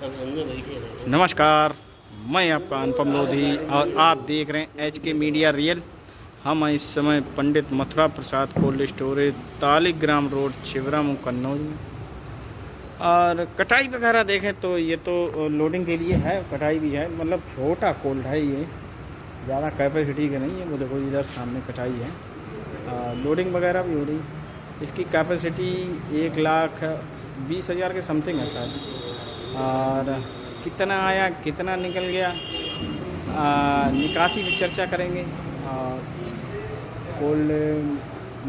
नमस्कार, मैं आपका अनुपम लोधी और आप देख रहे हैं HK मीडिया रियल। हम इस समय Pandit Mathura Prasad cold storage Taligram road Chhibramau Kannauj में। और कटाई वगैरह देखें तो ये तो लोडिंग के लिए है, कटाई भी है, मतलब छोटा कोल्ड है ये, ज़्यादा कैपेसिटी का नहीं है। वो देखो इधर सामने कटाई है, लोडिंग वगैरह भी हो रही। इसकी कैपेसिटी 1,20,000 के समथिंग है शायद। और कितना आया कितना निकल गया, निकासी भी चर्चा करेंगे। और कोल्ड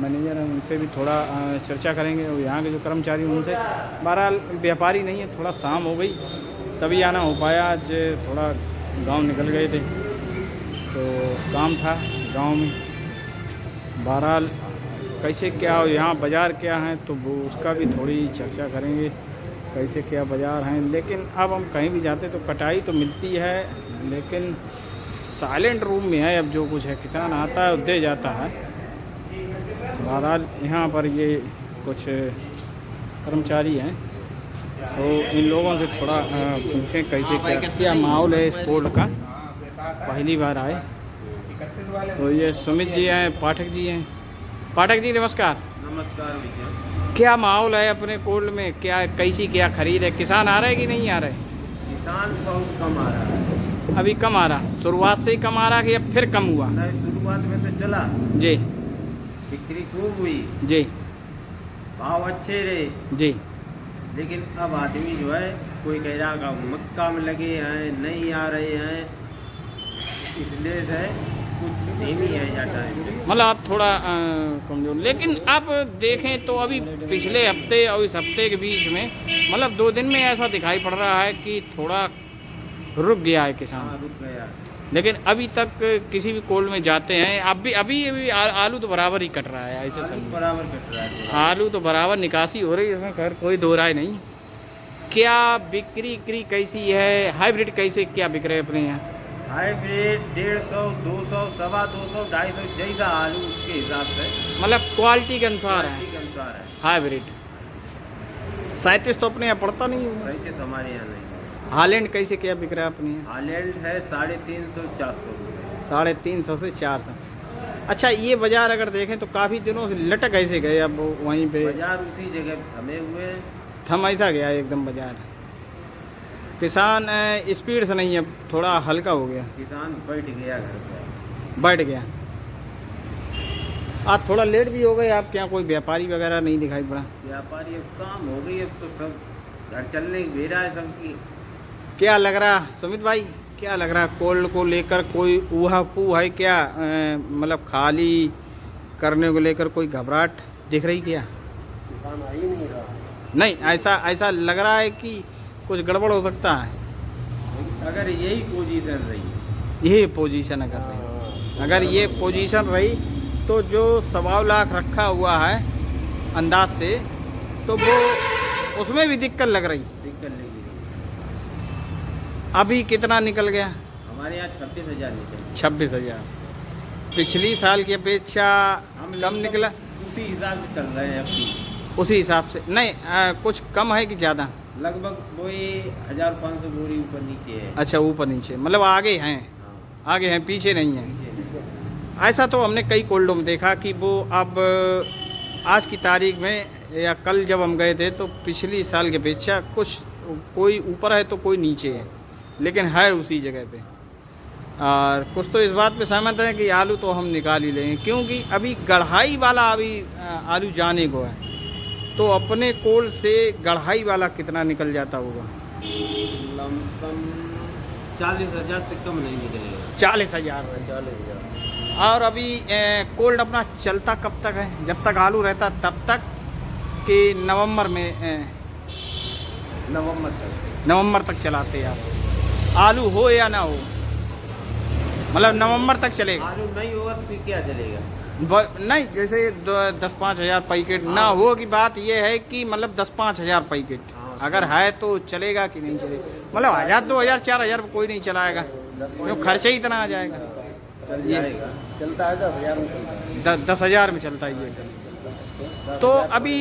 मैनेजर हैं उनसे भी थोड़ा चर्चा करेंगे, और यहाँ के जो कर्मचारी उनसे। बहरहाल व्यापारी नहीं है, थोड़ा शाम हो गई तभी आना हो पाया। आज थोड़ा गांव निकल गए थे तो काम था गांव में। बहरहाल कैसे क्या हो, यहाँ बाज़ार क्या है तो वो उसका भी थोड़ी चर्चा करेंगे, कैसे क्या बाज़ार हैं। लेकिन अब हम कहीं भी जाते तो कटाई तो मिलती है, लेकिन साइलेंट रूम में है। अब जो कुछ है किसान आता है दे जाता है। बहरहाल यहाँ पर ये कुछ कर्मचारी हैं तो इन लोगों से थोड़ा पूछें कैसे क्या माहौल है इस कोल्ड का। पहली बार आए तो ये सुमित जी हैं, पाठक जी हैं। पाठक जी नमस्कार। नमस्कार भैया। क्या माहौल है अपने कोल्ड में, क्या कैसी क्या खरीद है? किसान आ रहे हैं कि नहीं आ रहे? किसान बहुत कम आ रहा है। अभी कम आ रहा, शुरुआत से ही कम आ रहा है कि अब फिर कम हुआ? नहीं, शुरुआत में तो चला जी, बिक्री खूब हुई जी, भाव अच्छे रहे जी। लेकिन अब आदमी जो है कोई कह रहा का मक्का में लगे हैं, नहीं आ रहे हैं, इसलिए है कुछ धीमी है जाता है। मतलब आप थोड़ा कमजोर। लेकिन आप देखें तो अभी पिछले हफ्ते और इस हफ्ते के बीच में मतलब 2 दिन में ऐसा दिखाई पड़ रहा है कि थोड़ा रुक गया है किसान। हाँ, रुक गया। लेकिन अभी तक किसी भी कोल्ड में जाते हैं अभी आलू तो बराबर ही कट रहा है। ऐसे आलू समय बराबर कट रहा है। आलू तो बराबर निकासी हो रही है, इसमें खैर कोई दो राय नहीं। क्या बिक्री कैसी है? हाइब्रिड कैसे क्या बिक रहे अपने यहाँ? हाइब्रिड 150, 200, 250, 250 जैसा आलू उसके हिसाब से, मतलब क्वालिटी के अनुसार है क्वालिटी के अनुसार है। हाइब्रिड। 37 तो अपने यहाँ पड़ता नहीं है। सही से हमारे यहाँ नहीं। हालैंड कैसे क्या बिक रहा है अपने यहाँ? हालैंड है 350, 400 रुपये। 350 से 400। अच्छा, ये बाज़ार अगर देखें तो काफ़ी दिनों से लटक ऐसे गए, अब वहीं पे बाजार उसी जगह थमे हुए हैं। थम ऐसा गया एकदम बाज़ार। किसान स्पीड से नहीं, अब थोड़ा हल्का हो गया, किसान बैठ गया घर पे। बैठ गया। आज थोड़ा लेट भी हो गए आपके यहाँ, कोई व्यापारी वगैरह नहीं दिखाई पड़ा? व्यापारी अब शाम हो गई, अब तो सब घर चलने की बेरा है सबकी। क्या लग रहा सुमित भाई, क्या लग रहा कोल्ड को लेकर? कोई ऊहा पू है क्या? मतलब खाली करने को लेकर कोई घबराहट दिख रही क्या? किसान आ ही नहीं रहा। नहीं, ऐसा लग रहा है कि कुछ गड़बड़ हो सकता है। अगर यही पोजीशन रही, यही पोजीशन अगर ये पोजीशन रही तो जो 1.25 लाख रखा हुआ है अंदाज से, तो वो उसमें भी दिक्कत लग रही। दिक्कत लगी। अभी कितना निकल गया? हमारे यहाँ 26,000 निकले। 26,000। पिछली साल की अपेक्षा हम कम निकला? उसी हिसाब से चल रहे हैं अभी। उसी हिसाब से नहीं, कुछ कम है कि ज़्यादा? लगभग वही 1,500 बोरी ऊपर नीचे है। अच्छा, ऊपर नीचे, मतलब आगे हैं। हाँ, आगे हैं, पीछे नहीं हैं। नीचे। ऐसा तो हमने कई कोल्डों में देखा कि वो अब आज की तारीख में या कल जब हम गए थे तो पिछली साल की अपेक्षा कुछ कोई ऊपर है तो कोई नीचे है, लेकिन है उसी जगह पे। और कुछ तो इस बात पे सहमत है कि आलू तो हम निकाल ही लेंगे, क्योंकि अभी गढ़ाई वाला अभी आलू जाने को है। तो अपने कोल्ड से गढ़ाई वाला कितना निकल जाता होगा? लमसम 40,000 से कम नहीं निकलेगा। 40,000 से। 40,000। और अभी कोल्ड अपना चलता कब तक है? जब तक आलू रहता तब तक कि नवंबर में? नवंबर तक चलाते हैं आप आलू, हो या ना हो? मतलब नवंबर तक चलेगा? आलू नहीं होगा तो फिर क्या चलेगा? नहीं, जैसे 10-5 हज़ार पैकेट ना हो की बात ये है कि मतलब 10-5 हज़ार पैकेट अगर है तो चलेगा कि नहीं चलेगा? मतलब 1,000, 2,000, 4,000 कोई नहीं चलाएगा, क्यों खर्चा ही इतना आ जाएगा। चल जाएगा। चलता है 10,000 में चलता है। 10,000 में चलता है ये। तो अभी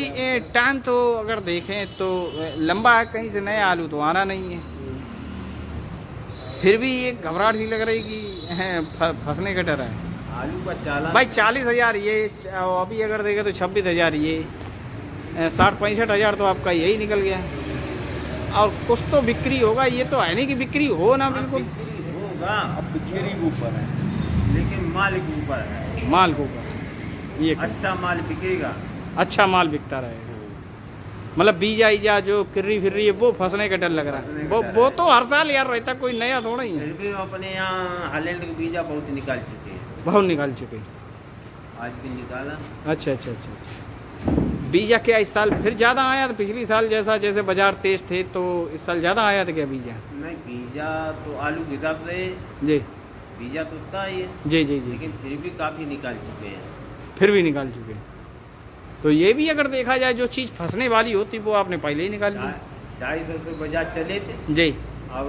टाइम तो अगर देखें तो लंबा है, कहीं से नया आलू तो आना नहीं है। फिर भी ये घबराहट सी लग रही कि फंसने का डर है। आलू का चालान भाई 40,000 ये, अभी अगर देखे तो 26,000 ये, 60-65,000 तो आपका यही निकल गया। और कुछ तो बिक्री होगा, ये तो है नहीं कि बिक्री हो ना बिल्कुल। बिक्री होगा, अब बिक्री के ऊपर है। लेकिन माल के ऊपर है। माल को ऊपर ये अच्छा माल बिकेगा, अच्छा माल बिकता रहेगा। मतलब बीजा ईजा जो किर्री फिर्री है वो फंसने का डर लग रहा फंसने है। का वो डर वो है। तो हर साल यार रहता, कोई नया थोड़ा ही है। फिर भी अपने यहाँ हालैंड के बीजा बहुत निकाल चुके हैं। बहुत निकाल चुके। आज भी निकाला। अच्छा अच्छा अच्छा अच्छा। बीजा क्या इस साल फिर ज़्यादा आया था? पिछली साल जैसे बाजार तेज थे तो इस साल ज़्यादा आया था क्या बीजा? नहीं, बीजा तो आलू के हिसाब से जी बीजा तो उतना ही है, जी जी जी। लेकिन फिर भी काफ़ी निकाल चुके हैं। फिर भी निकाल चुके। तो ये भी अगर देखा जाए जो चीज़ फंसने वाली होती वो आपने पहले ही निकाल ली। 250 से बाजार चले थे, जी। अब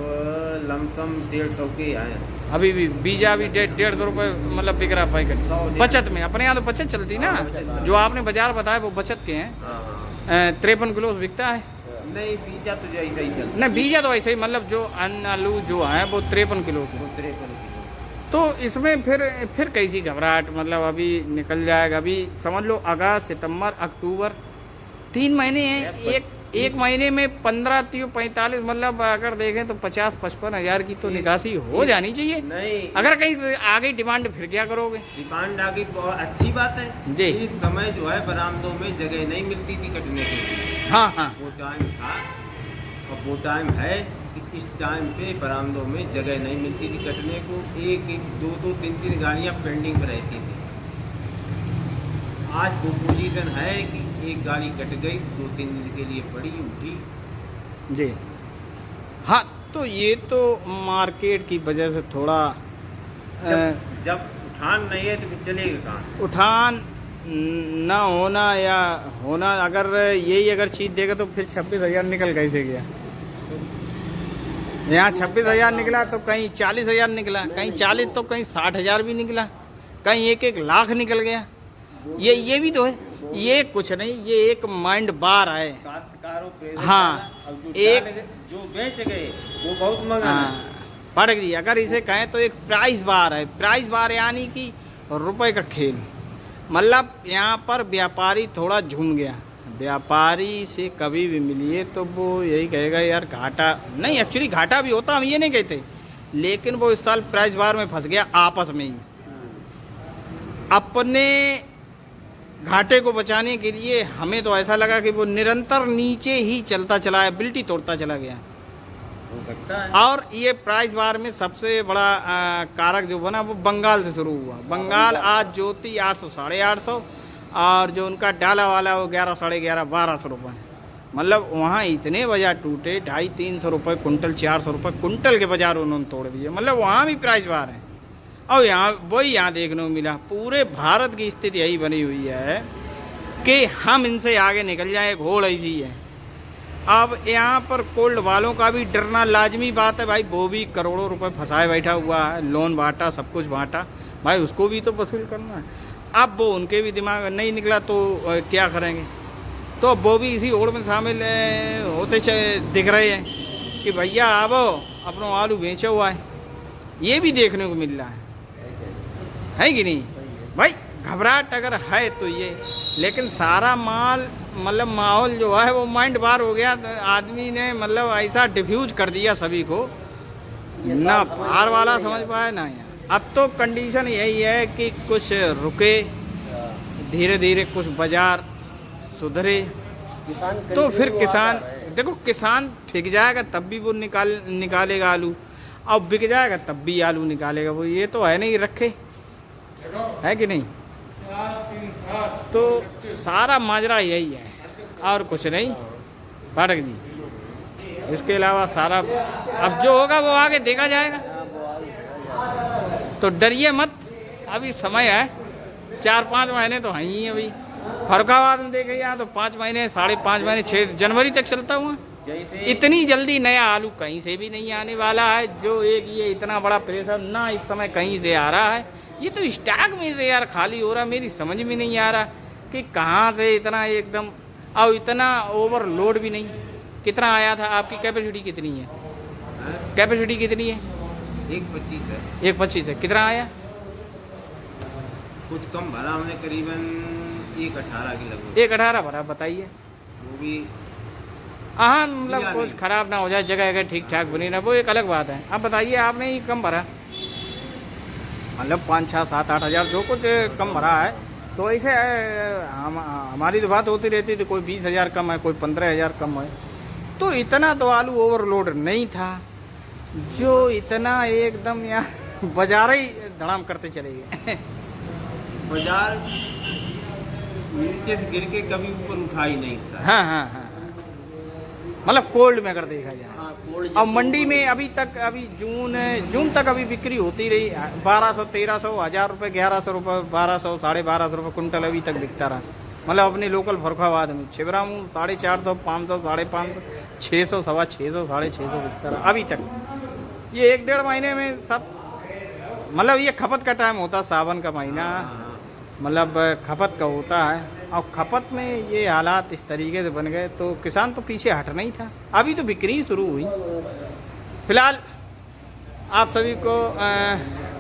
लमसम 150 के आए। अभी भी बीजा भी 150 रुपये मतलब बिक रहा पैकेट 100 बचत में। अपने यहाँ तो बचत चलती ना, हाँ, बचत चलती। जो आपने बाजार बताया वो बचत के हैं। हाँ, 53 किलो बिकता है। नहीं बीजा तो जैसा ही चलता ना बीजा तो ऐसे ही, मतलब जो अन्न आलू जो है वो 53 किलो के। वो 53 किलो। तो इसमें फिर कैसी घबराहट? मतलब अभी निकल जाएगा, अभी समझ लो अगस्त सितंबर अक्टूबर 3 महीने हैं। एक महीने में 15-45 मतलब अगर देखें तो 50-55 हज़ार की तो निकासी हो जानी चाहिए। नहीं, अगर कहीं आगे डिमांड फिर क्या करोगे? डिमांड आ गई, बहुत अच्छी बात है जी। इस समय जो है बरामदों में जगह नहीं मिलती थी कटने के लिए। हाँ हाँ। वो टाइम था और वो टाइम है कि इस टाइम पे बरामदों में जगह नहीं मिलती थी कटने को। एक 2-3 गाड़ियां पेंडिंग में रहती थी। आज वो पोजीशन है कि एक गाड़ी कट गई, 2-3 दिन के लिए पड़ी उठी। जी हाँ। तो ये तो मार्केट की वजह से थोड़ा जब उठान नहीं है तो फिर चलेगा कहाँ? उठान ना होना या होना, अगर यही अगर चीज़ देगा तो फिर 26,000 निकल कैसे गया? यहाँ 26,000 निकला तो कहीं 40,000 निकला, कहीं 40 तो कहीं 60,000 भी निकला, कहीं 1-1 लाख निकल गया। ये भी तो है। ये कुछ नहीं, ये एक माइंड बार है। काश्तकारों पे हाँ, जो बेच गए वो बहुत महंगा है। पड़क जी अगर इसे कहें तो एक प्राइस बार है। प्राइस बार यानी कि रुपए का खेल। मतलब यहाँ पर व्यापारी थोड़ा झूम गया। व्यापारी से कभी भी मिलिए तो वो यही कहेगा यार घाटा नहीं, एक्चुअली घाटा भी होता, हम ये नहीं कहते, लेकिन वो इस साल प्राइस बार में फंस गया आपस में ही। अपने घाटे को बचाने के लिए हमें तो ऐसा लगा कि वो निरंतर नीचे ही चलता चला है, बिल्टी तोड़ता चला गया। हो सकता है। और ये प्राइस बार में सबसे बड़ा कारक जो बना वो बंगाल से शुरू हुआ। बंगाल आज ज्योति 800 850, और जो उनका डाला वाला वो 1100 1150 1200 रुपये। मतलब वहाँ इतने बाजार टूटे, 250-300 रुपये कुंटल, 400 रुपये कुंटल के बाजार उन्होंने तोड़ दिए। मतलब वहाँ भी प्राइस बार है। और यहाँ वही यहाँ देखने को मिला। पूरे भारत की स्थिति यही बनी हुई है कि हम इनसे आगे निकल जाएं, एक होड़ ऐसी है। अब यहाँ पर कोल्ड वालों का भी डरना लाजमी बात है भाई। वो भी करोड़ों रुपए फंसाए बैठा हुआ है, लोन बांटा, सब कुछ बांटा, भाई उसको भी तो वसूल करना है। अब वो उनके भी दिमाग नहीं निकला तो क्या करेंगे? तो वो भी इसी होड़ में शामिल होते दिख रहे हैं कि भैया अब अपना आलू बेचा हुआ है। ये भी देखने को मिल रहा है कि नहीं भाई? घबराहट अगर है तो ये, लेकिन सारा माल मतलब माहौल जो है वो माइंड बार हो गया। आदमी ने मतलब ऐसा डिफ्यूज कर दिया सभी को, ना बाहर वाला समझ पाए ना यहाँ। अब तो कंडीशन यही है कि कुछ रुके, धीरे धीरे कुछ बाजार सुधरे तो फिर किसान, देखो किसान बिक जाएगा तब भी वो निकालेगा आलू, अब बिक जाएगा तब भी आलू निकालेगा वो। ये तो है नहीं रखे, है कि नहीं? तो सारा माजरा यही है और कुछ नहीं पाठक जी। इसके अलावा सारा अब जो होगा वो आगे देखा जाएगा। तो डरिए मत, अभी समय है, 4-5 महीने तो हैं ही अभी। फरुखाबाद में देखे यहाँ तो 5 महीने, 5.5 महीने, 6 जनवरी तक चलता हुआ। इतनी जल्दी नया आलू कहीं से भी नहीं आने वाला है। जो एक ये इतना बड़ा प्रेशर ना इस समय कहीं से आ रहा है, ये तो स्टॉक में से यार खाली हो रहा। मेरी समझ में नहीं आ रहा कि कहाँ से इतना एकदम, और इतना ओवरलोड भी नहीं। कितना आया था? आपकी कैपेसिटी कितनी है? कैपेसिटी कितनी है? 1.25 है। 1.25 है। कितना आया? कुछ कम भरा हमने, करीबन 1.18 की लगभग। 1.18 भरा। बताइए। वो भी हाँ, मतलब या कुछ नहीं। खराब ना हो जाए, जगह जगह ठीक ठाक बनी ना, वो एक अलग बात है। अब बताइए, आपने ही कम भरा, मतलब 5, 6, 7, 8 हज़ार जो कुछ कम भरा है। तो ऐसे हमारी तो बात होती रहती थी, कोई 20,000 कम है, कोई 15,000 कम है। तो इतना तो आलू ओवरलोड नहीं था जो इतना एकदम यार बाजार ही धड़ाम करते चले गए। बाजार नीचे से गिर के कभी ऊपर उठा ही नहीं सर। हाँ हाँ हाँ, मतलब कोल्ड में अगर देखा जाए। अब मंडी में अभी जून तक अभी बिक्री होती रही। 1200, 1300, 1000 रुपये, 1100 रुपये, 1200, 1250 रुपये कुंटल अभी तक बिकता रहा। मतलब अपने लोकल फरुखाबाद में छिबरा में 450, 500, 550, 600, 650, 650 बिकता रहा अभी तक। ये 1-1.5 महीने में सब, मतलब ये खपत का टाइम होता है, सावन का महीना, मतलब खपत का होता है। और खपत में ये हालात इस तरीके से बन गए तो किसान तो पीछे हटना ही था। अभी तो बिक्री शुरू हुई। फिलहाल आप सभी को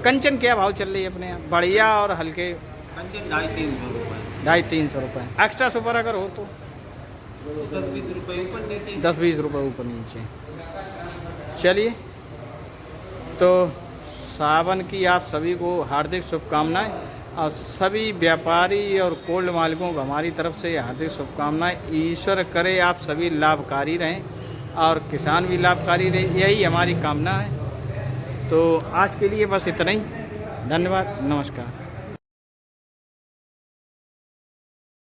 कंचन क्या भाव चल रही है अपने यहाँ, बढ़िया और हल्के? कंचन 250-300 रुपये। 250-300 रुपये। एक्स्ट्रा सुपर अगर हो तो 10-20 रुपये ऊपर नीचे। 10-20 रुपये ऊपर नीचे। चलिए, तो सावन की आप सभी को हार्दिक शुभकामनाएं, और सभी व्यापारी और कोल्ड मालिकों को हमारी तरफ से हार्दिक शुभकामनाएं। ईश्वर करे आप सभी लाभकारी रहें और किसान भी लाभकारी रहे, यही हमारी कामना है। तो आज के लिए बस इतना ही। धन्यवाद, नमस्कार।